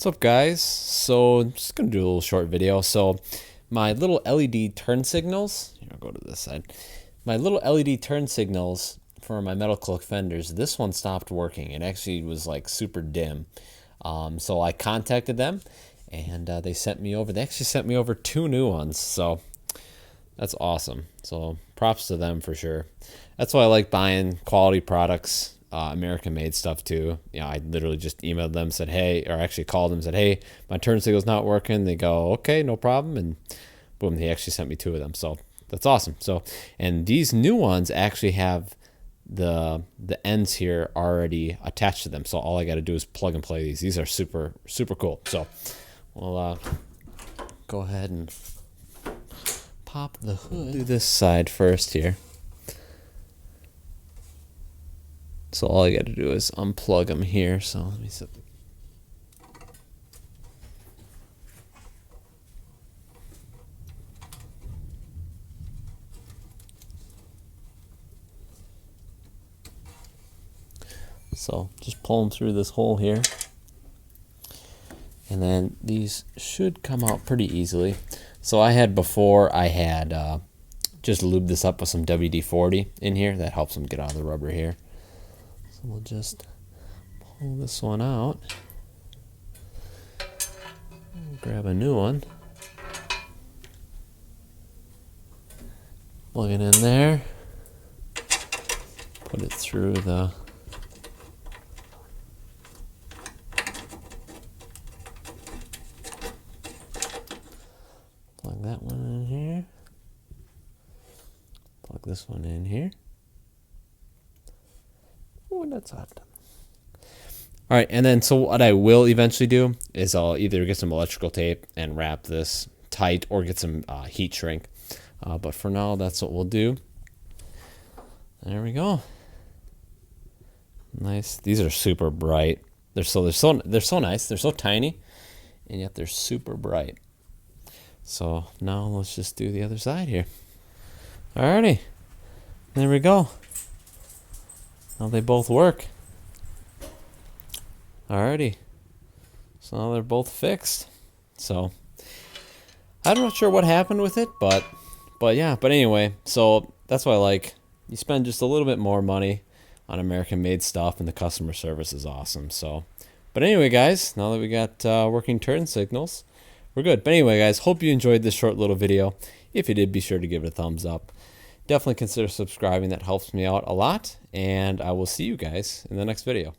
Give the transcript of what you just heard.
What's up, guys? So I'm just gonna do a little short video. So my little LED turn signals, here, I'll go to this side. My little LED turn signals for my Metalcoak fenders, this one stopped working. It actually was like super dim. So I contacted them and they actually sent me over 2 new ones. So that's awesome. So props to them for sure. That's why I like buying quality products. American made stuff too. I literally just emailed them, said hey, or actually called them, said hey, my turn signal's not working. They go, okay, no problem, and boom, they actually sent me 2 of them. So that's awesome. So, and these new ones actually have the ends here already attached to them. So all I got to do is plug and play these. These are super cool. So we'll go ahead and pop the hood. Do this side first here. So all I got to do is unplug them here. So let me see. So just pull them through this hole here. And then these should come out pretty easily. So I had just lubed this up with some WD-40 in here. That helps them get out of the rubber here. So we'll just pull this one out. Grab a new one. Plug it in there. Put it through the plug that one in here. Plug this one in here. Oh, that's hot. All right, and then so what I will eventually do is I'll either get some electrical tape and wrap this tight or get some heat shrink. But for now, that's what we'll do. There we go. Nice. These are super bright. They're so nice. They're so tiny, and yet they're super bright. So now let's just do the other side here. Alrighty. There we go. Now they both work. Alrighty. So now they're both fixed. So I'm not sure what happened with it, but yeah. But anyway, so that's why I like. You spend just a little bit more money on American made stuff, and the customer service is awesome. So, but anyway, guys, now that we got working turn signals, we're good. But anyway, guys, hope you enjoyed this short little video. If you did, be sure to give it a thumbs up. Definitely consider subscribing. That helps me out a lot. And I will see you guys in the next video.